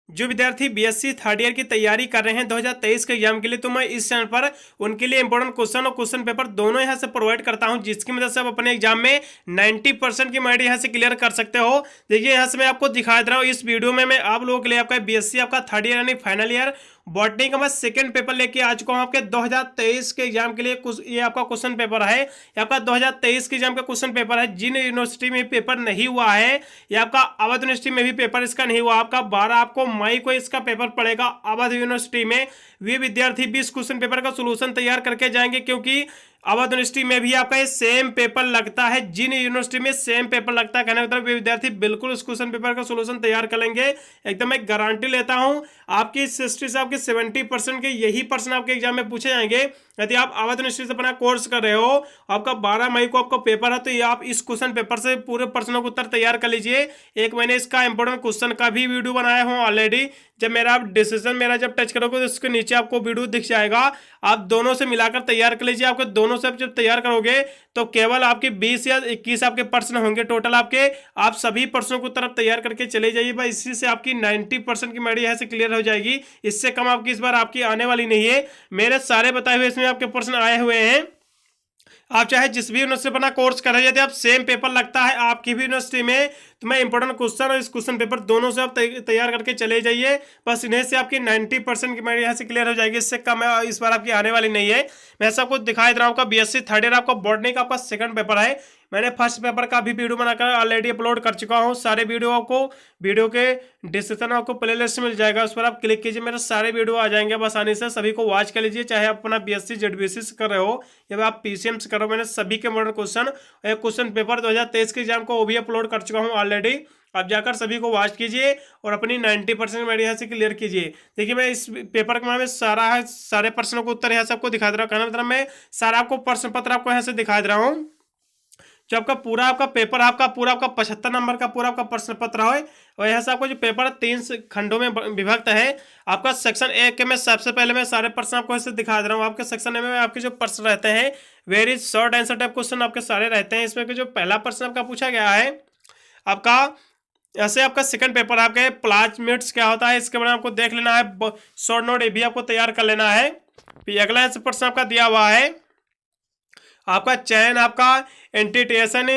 जो विद्यार्थी BSc third year की तैयारी कर रहे हैं 2023 के एग्जाम के लिए, तो मैं इस चैनल पर उनके लिए इंपॉर्टेंट क्वेश्चन और क्वेश्चन पेपर दोनों यहां से प्रोवाइड करता हूं, जिसकी मदद से आप अपने एग्जाम में 90% की मैरिट यहां से क्लियर कर सकते हो। देखिए यहां से मैं आपको दिखा दे रहा हूं, इस वीडियो में मैं आप लोगों के लिए आपका बीएससी आपका थर्ड ईयर यानी फाइनल ईयर बॉटनी का मैं सेकंड पेपर लेके आ चुका हूं आपके 2023 के एग्जाम के लिए। ये आपका क्वेश्चन पेपर है, ये आपका 2023 के एग्जाम का क्वेश्चन पेपर है। जिन यूनिवर्सिटी में पेपर नहीं हुआ है, ये आपका अवध यूनिवर्सिटी में भी पेपर इसका नहीं हुआ, आपका 12 आपको मई को इसका पेपर पड़ेगा अवध यूनिवर्सिटी में। वे विद्यार्थी भी इस क्वेश्चन पेपर का सोल्यूशन तैयार करके जाएंगे, क्योंकि अवध यूनिवर्सिटी में भी आपका ये सेम पेपर लगता है। जिन यूनिवर्सिटी में सेम पेपर लगता है, कहने का मतलब वे विद्यार्थी बिल्कुल इस क्वेश्चन पेपर का सोल्यूशन तैयार कर लेंगे। एकदम मैं गारंटी लेता हूं, आपकी इस हिस्ट्री से आपके 70% के यही प्रश्न आपके एग्जाम में पूछे जाएंगे। यदि आप अवध यूनिवर्सिटी से अपना कोर्स कर रहे हो, आपका 12 मई को आपका पेपर है, तो ये आप इस क्वेश्चन पेपर से पूरे प्रश्नों का उत्तर तैयार कर लीजिए। एक मैंने इसका इंपोर्टेंट क्वेश्चन का भी वीडियो बनाया हूँ ऑलरेडी। जब मेरा आप डिसीजन मेरा जब टच करोगे तो उसके नीचे आपको वीडियो दिख जाएगा, आप दोनों से मिलाकर तैयार कर लीजिए। आपके दोनों से जब तैयार करोगे तो केवल आपके 20 या 21 आपके प्रश्न होंगे टोटल आपके। आप सभी प्रश्नों को तरफ तैयार करके चले जाइए, बस इसी से आपकी 90% की मैरिट यहाँ से क्लियर हो जाएगी। इससे कम आपकी इस बार आपकी आने वाली नहीं है। मेरे सारे बताए हुए इसमें आपके प्रश्न आए हुए हैं। आप चाहे जिस भी यूनिवर्सिटी पर अपना कोर्स कर रहे हैं, यदि आप सेम पेपर लगता है आपकी भी यूनिवर्सिटी में, तो मैं इंपॉर्टेंट क्वेश्चन और इस क्वेश्चन पेपर दोनों से आप तैयार करके चले जाइए। बस इन्हें से आपकी 90% की मैरिट यहाँ से क्लियर हो जाएगी। इससे कम इस बार आपकी आने वाली नहीं है। मैं सबको दिखाई दे रहा हूँ, आपका बीएससी थर्ड ईयर आपका बॉटनी का आपका सेकंड पेपर है। मैंने फर्स्ट पेपर का भी वीडियो बनाकर ऑलरेडी अपलोड कर चुका हूँ। सारे वीडियो आपको वीडियो के डिस्क्रिप्शन आपको प्लेलिस्ट मिल जाएगा, उस पर आप क्लिक कीजिए, मेरे सारे वीडियो आ जाएंगे। बस आसानी से सभी को वॉच कर लीजिए, चाहे आप अपना बीएससी जेडबीसी से कर रहे हो या आप पीसीएम से कर रहे हो। मैंने सभी के मॉडल क्वेश्चन क्वेश्चन पेपर 2023 के एग्जाम को वो भी अपलोड कर चुका हूँ ऑलरेडी। आप जाकर सभी को वॉच कीजिए और अपनी 90% मैरिट यहाँ से क्लियर कीजिए। देखिए मैं इस पेपर में सारे प्रश्नों को उत्तर यहाँ से आपको दिखा दे रहा हूँ। कहना मतलब मैं सारा आपको प्रश्न पत्र आपको यहाँ से दिखा दे रहा हूँ। जो आपका पूरा आपका पेपर आपका पूरा आपका 75 नंबर का पूरा आपका प्रश्न पत्र है, और यहाँ से आपको जो पेपर 3 खंडों में विभक्त है। आपका सेक्शन ए के में सबसे पहले मैं सारे प्रश्न आपको ऐसे दिखा दे रहा हूँ। आपके सेक्शन ए में आपके जो प्रश्न रहते हैं very short answer type question आपके सारे रहते हैं। इसमें जो पहला प्रश्न आपका पूछा गया है आपका, ऐसे आपका सेकंड पेपर आपके प्लाज्मिड्स क्या होता है इसके बारे में आपको देख लेना है। शॉर्ट नोट ये भी आपको तैयार कर लेना है। फिर अगला प्रश्न आपका दिया हुआ है आपका चैन आपका एंटीटेशन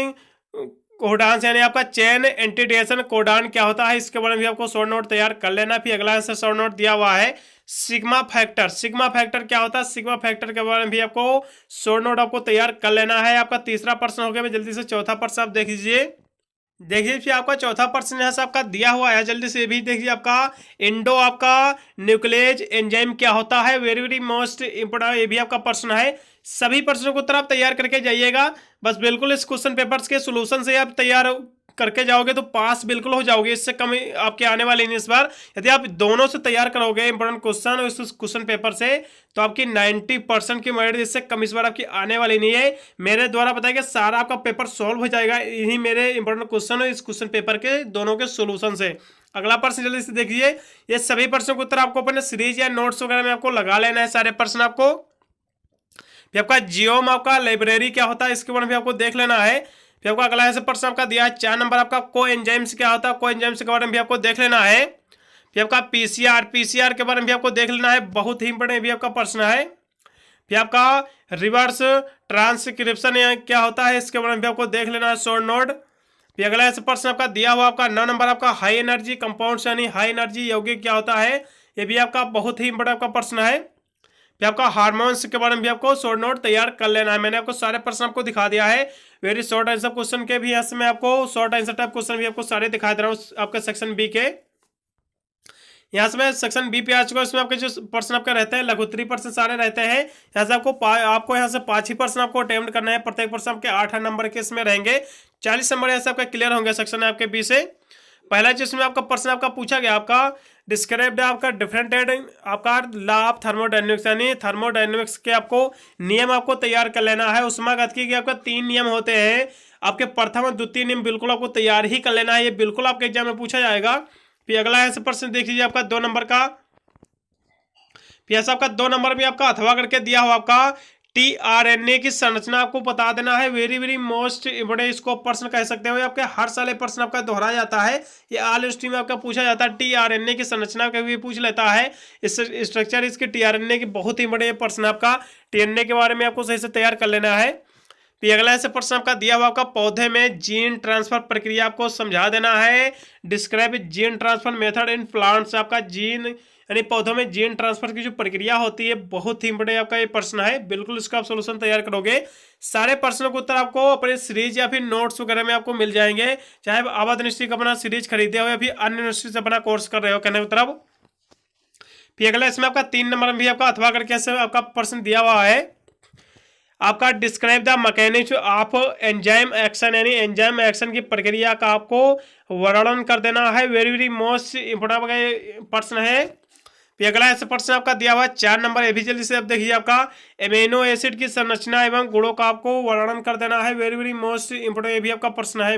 कोडान, यानी आपका चैन एंटीटेशन कोडान क्या होता है इसके बारे में भी आपको शॉर्ट नोट तैयार कर लेना। फिर अगला आंसर शॉर्ट नोट दिया हुआ है सिग्मा फैक्टर। सिग्मा फैक्टर क्या होता है, सिग्मा फैक्टर के बारे में भी आपको शॉर्ट नोट आपको तैयार कर लेना है। आपका तीसरा प्रश्न हो गया। मैं जल्दी से चौथा प्रश्न आप देख लीजिए। देखिए फिर आपका चौथा प्रश्न यहाँ से आपका दिया हुआ है, जल्दी से भी देखिए। आपका इंडो आपका न्यूक्लियस एंजाइम क्या होता है, वेरी वेरी मोस्ट इंपोर्टेंट ये भी आपका प्रश्न है। सभी प्रश्नों को उत्तर आप तैयार करके जाइएगा। बस बिल्कुल इस क्वेश्चन पेपर्स के सोल्यूशन से आप तैयार करके जाओगे तो पास बिल्कुल हो जाओगे। इससे कम आपके आने वाले नहीं इस बार। यदि आप दोनों से तैयार करोगे इंपोर्टेंट क्वेश्चन और इस क्वेश्चन पेपर से, तो आपकी 90% की मैरिट इससे कम इस बार आपकी आने वाली नहीं है। मेरे द्वारा बताया गया सारा आपका पेपर सॉल्व हो जाएगा यही मेरे इंपोर्टेंट क्वेश्चन और इस क्वेश्चन पेपर के दोनों के सोल्यूशन से। अगला प्रश्न जल्दी से देखिए। ये सभी प्रश्नों के उत्तर आपको अपने सीरीज या नोट्स वगैरह में आपको लगा लेना है सारे प्रश्न आपको। फिर आपका जियोम आपका लाइब्रेरी क्या होता है इसके बारे में भी आपको देख लेना है। फिर आपको अगला ऐसे प्रश्न आपका दिया है 4 नंबर आपका को एंजाइम्स क्या होता है, को एंजाइम्स के बारे में भी आपको देख लेना है। फिर आपका पीसीआर के बारे में भी आपको देख लेना है, बहुत ही इंपोर्टेंट भी आपका प्रश्न है। फिर आपका रिवर्स ट्रांसक्रिप्शन क्या होता है इसके बारे में भी आपको देख लेना है शॉर्ट नोट। फिर अगला ऐसे प्रश्न आपका दिया हुआ आपका 9 नंबर आपका हाई एनर्जी कंपाउंड्स यानी हाई एनर्जी यौगिक क्या होता है, ये भी आपका बहुत ही इंपोर्टेंट आपका प्रश्न है। फिर आपका हार्मोन्स के बारे में भी आपको शॉर्ट नोट तैयार कर लेना है। मैंने आपको सारे प्रश्न आपको दिखा दिया है। वेरी शॉर्ट आंसर क्वेश्चन के भी यहाँ से मैं आपको शॉर्ट आंसर टाइप क्वेश्चन भी आपको सारे दिखा दे रहा हूँ आपके सेक्शन बी के। यहाँ से मैं सेक्शन बी पे आ चुका हूँ। इसमें आपके जो प्रश्न आपके रहते हैं लघुत्तरीय प्रश्न सारे रहते हैं। यहाँ से आपको यहाँ से 5 ही प्रश्न आपको अटेम्प्ट करना है। प्रत्येक प्रश्न आपके 8 नंबर के इसमें रहेंगे। 40 नंबर यहाँ से आपके क्लियर होंगे सेक्शन आपके बी से। पहला जिसमें आपका प्रश्न आपका पूछा गया आपका डिस्क्राइब आपका डिफरेंटेड आपका लॉ ऑफ थर्मोडायनेमिक्स यानी थर्मोडायनेमिक्स के आपको नियम आपको तैयार कर लेना है। उष्मागतिकी के आपका 3 नियम होते हैं। आपके प्रथम और द्वितीय नियम बिल्कुल आपको तैयार ही कर लेना है, ये बिल्कुल आपके एग्जाम में पूछा जाएगा। फिर अगला ऐसे प्रश्न देख लीजिए आपका 2 नंबर का। फिर ऐसा आपका 2 नंबर में आपका अथवा करके दिया हुआ आपका टीआरएनए की संरचना आपको बता देना है। वेरी वेरी मोस्ट इम्पोर्टेंट इसको प्रश्न कह सकते हो, आपके हर साल ये प्रश्न आपका दोहराया जाता है, ये ऑल हिस्ट्री में आपका पूछा जाता है। टीआरएनए की संरचना का भी पूछ लेता है, इस स्ट्रक्चर इसकी टीआरएनए की बहुत ही बड़े प्रश्न आपका टीआरएनए के बारे में आपको सही से तैयार कर लेना है। फिर अगला ऐसे प्रश्न आपका दिया हुआ आपका पौधे में जीन ट्रांसफर प्रक्रिया आपको समझा देना है। Describe gene transfer method in plants, आपका जीन यानी पौधों में जीन ट्रांसफर की जो प्रक्रिया होती है बहुत ही बड़े आपका ये प्रश्न है, बिल्कुल इसका आप सोल्यूशन तैयार करोगे। सारे प्रश्नों के उत्तर आपको अपने सीरीज या फिर नोट्स वगैरह में आपको मिल जाएंगे, चाहे आवाज यूनिवर्सिटी का अपना सीरीज खरीदे हो या फिर अन्य यूनिवर्सिटी से अपना कोर्स कर रहे हो, कहने का मतलब। फिर अगला इसमें आपका 3 नंबर में भी आपका अथवा करके ऐसे आपका प्रश्न दिया हुआ है, आपका describe the mechanism of enzyme action, यानी एंजाइम एक्शन की प्रक्रिया का आपको वर्णन कर देना है। वेरी वेरी मोस्ट इंपोर्टेंट प्रश्न है। फिर अगला ऐसा प्रश्न आपका दिया हुआ है 4 नंबर, ये भी जल्दी से अब देखिए, आपका एमिनो एसिड की संरचना एवं गुणों का आपको वर्णन कर देना है। वेरी वेरी मोस्ट इंपोर्टेंट ये भी आपका प्रश्न है।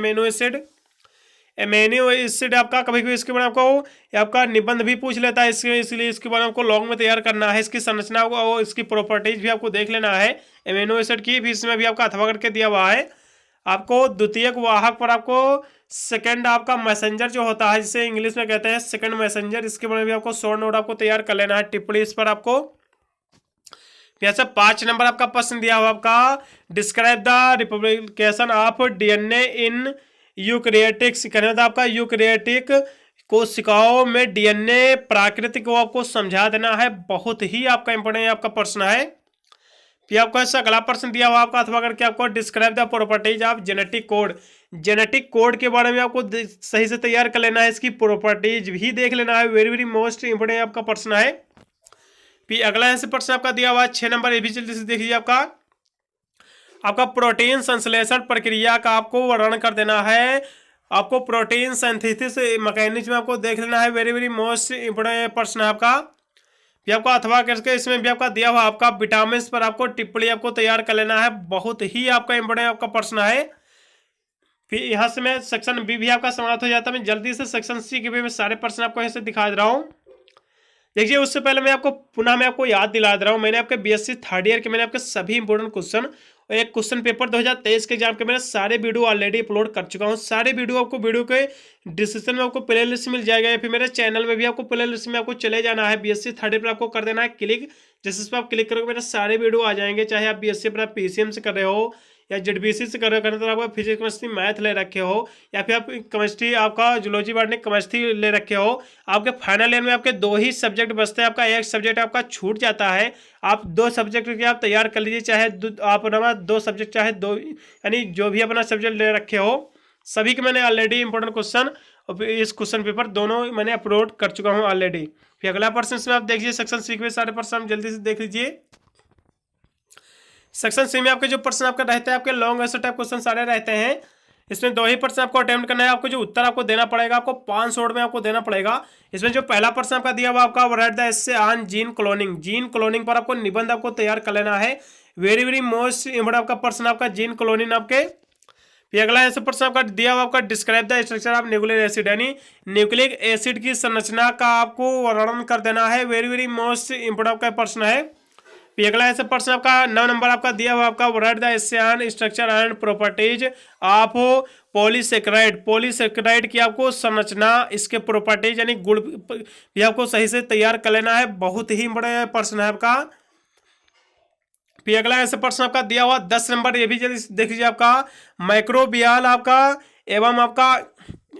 एमिनो एसिड आपका कभी कभी इसके बारे में आपको आपका निबंध भी पूछ लेता है, इसलिए इसके बारे में आपको लॉन्ग में तैयार करना है। इसकी संरचना को, इसकी प्रॉपर्टीज भी आपको देख लेना है एमिनो एसिड की, भी इसमें भी आपका अथवा करके दिया हुआ है। आपको द्वितीयक वाहक पर आपको सेकंड आपका मैसेंजर जो होता है, जिसे इंग्लिश में कहते हैं सेकंड मैसेंजर, इसके बारे में भी आपको शॉर्ट नोट आपको तैयार कर लेना है, टिप्पणी इस पर आपको। जैसे 5 नंबर आपका प्रश्न दिया हुआ आपका describe the replication of DNA in eukaryotics, कहने था आपका यूकैरियोटिक कोशिकाओं में डीएनए प्राकृतिक को आपको समझा देना है, बहुत ही आपका इंपोर्टेंट आपका प्रश्न है। फिर आपको ऐसा अगला प्रश्न दिया हुआ आपका अथवा करके आपको describe the properties of genetic code, genetic code के बारे में आपको सही से तैयार कर लेना है, इसकी प्रॉपर्टीज भी देख लेना है। वेरी वेरी मोस्ट इंपोर्टेंट आपका प्रश्न है। फिर अगला ऐसे प्रश्न आपका दिया हुआ है 6 नंबर, ये भी जल्दी से देखिए, आपका प्रोटीन संश्लेषण प्रक्रिया का आपको वर्णन कर देना है। आपको प्रोटीन सिंथेसिस मैकेनिज्म आपको देख लेना है। वेरी वेरी मोस्ट इंपोर्टेंट प्रश्न है आपका। भी आपको अथवा करके इसमें भी आपका दिया हुआ आपका विटामिन पर आपको टिप्पणी आपको तैयार कर लेना है, बहुत ही आपका इंपोर्टेंट आपका प्रश्न है। फिर यहाँ से मैं सेक्शन बी भी आपका समाप्त हो जाता है। मैं जल्दी से सेक्शन सी के भी मैं सारे प्रश्न आपको यहाँ से दिखा दे रहा हूँ। देखिए उससे पहले मैं आपको पुनः मैं आपको याद दिला दे रहा हूँ, मैंने आपके बीएससी थर्ड ईयर के मैंने आपके सभी इंपोर्टेंट क्वेश्चन और एक क्वेश्चन पेपर 2023 के एग्जाम के मैंने सारे वीडियो ऑलरेडी अपलोड कर चुका हूँ। सारे वीडियो आपको वीडियो के डिस्क्रिप्शन में आपको प्ले लिस्ट मिल जाएगा, या फिर मेरे चैनल में भी आपको प्ले लिस्ट में आपको चले जाना है। बीएससी थर्ड ईयर पर आपको कर देना है क्लिक, जिस पर आप क्लिक करोगे मेरे सारे वीडियो आ जाएंगे, चाहे आप बीएससी अपना पीसीएम से कर रहे हो या जेडबीसी से कर रहे हो, तो आपका फिजिक्स केमिस्ट्री मैथ ले रखे हो, या फिर आप केमिस्ट्री आपका जूलॉजी बॉटनी केमिस्ट्री ले रखे हो, आपके फाइनल ईयर में आपके 2 ही सब्जेक्ट बचते हैं, आपका एक सब्जेक्ट आपका छूट जाता है। आप 2 सब्जेक्ट के आप तैयार कर लीजिए, चाहे आप अपना 2 सब्जेक्ट चाहे 2 यानी जो भी अपना सब्जेक्ट ले रखे हो, सभी के मैंने ऑलरेडी इंपॉर्टेंट क्वेश्चन और इस क्वेश्चन पेपर दोनों मैंने अपलोड कर चुका हूँ ऑलरेडी। फिर अगला प्रश्न इसमें आप देखिए सेक्शन सी के सारे प्रश्न जल्दी से देख लीजिए। सेक्शन सी में आपके जो प्रश्न आपका रहते हैं, आपके लॉन्ग आंसर टाइप क्वेश्चन सारे रहते हैं। इसमें 2 ही प्रश्न आपको अटेम्प्ट करना है, आपको जो उत्तर आपको देना पड़ेगा आपको 5 वर्ड में आपको देना पड़ेगा। इसमें जो पहला प्रश्न आपका दिया हुआ आपका right the essay on gene cloning, gene cloning पर आपको निबंध आपको तैयार कर लेना है। वेरी वेरी मोस्ट इंपोर्टेंट आपका प्रश्न आपका जीन क्लोनिंग आपके। फिर अगला ऐसा प्रश्न आपका दिया हुआ आपका describe the structure of nucleic acid, यानी न्यूक्लिक एसिड की संरचना का आपको वर्णन कर देना है। वेरी वेरी मोस्ट इंपोर्टेंट आपका प्रश्न है। फिर अगला ऐसा प्रश्न आपका 9 नंबर आपका दिया हुआ आपका right the essay on structure and properties of polysaccharide, polysaccharide की आपको संरचना, इसके प्रॉपर्टीज यानी गुण भी आपको सही से तैयार कर लेना है, बहुत ही बड़ा प्रश्न है आपका। फिर अगला ऐसा प्रश्न आपका दिया हुआ 10 नंबर, ये भी जल्दी देख लीजिए, आपका माइक्रोबियल आपका एवं आपका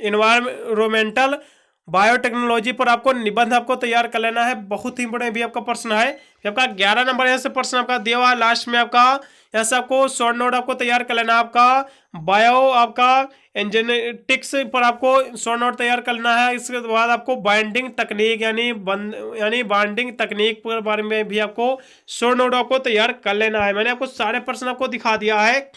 एनवायरमेंटल बायोटेक्नोलॉजी पर आपको निबंध आपको तैयार कर लेना है, बहुत ही बड़ा भी आपका प्रश्न है। आपका 11 नंबर यहाँ से प्रश्न आपका दिया हुआ लास्ट में आपका यहाँ से आपको शॉर्ट नोट आपको तैयार कर लेना है। आपका बायो आपका इंजीनियरिक्स पर आपको शॉर्ट नोट तैयार करना है। इसके बाद आपको बाइंडिंग तकनीक यानी बाइंडिंग तकनीक पर बारे में भी आपको शॉर्ट नोट आपको तैयार कर लेना है। मैंने आपको सारे प्रश्न आपको दिखा दिया है।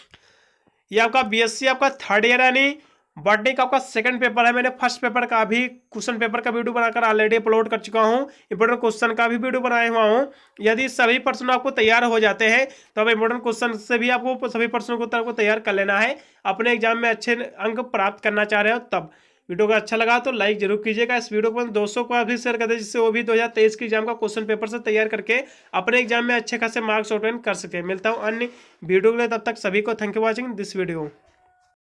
ये आपका बीएससी आपका थर्ड ईयर यानी बॉटनी का आपका सेकंड पेपर है। मैंने फर्स्ट पेपर का भी क्वेश्चन पेपर का वीडियो बनाकर ऑलरेडी अपलोड कर चुका हूं, इंपोर्टेंट क्वेश्चन का भी वीडियो बनाया हुआ हूं। यदि सभी प्रश्न आपको तैयार हो जाते हैं तो अब इंपोर्टेंट क्वेश्चन से भी आपको सभी प्रश्नों को तैयार कर लेना है। अपने एग्जाम में अच्छे अंक प्राप्त करना चाह रहे हो तब वीडियो का अच्छा लगा तो लाइक जरूर कीजिएगा। इस वीडियो को अपने दोस्तों को आप भी शेयर कर दें, जिससे वो भी 2023 के एग्जाम का क्वेश्चन पेपर से तैयार करके अपने एग्जाम में अच्छे खासे मार्क्स ऑब्टेन कर सके। मिलता हूँ अन्य वीडियो के लिए, तब तक सभी को thank you watching this video.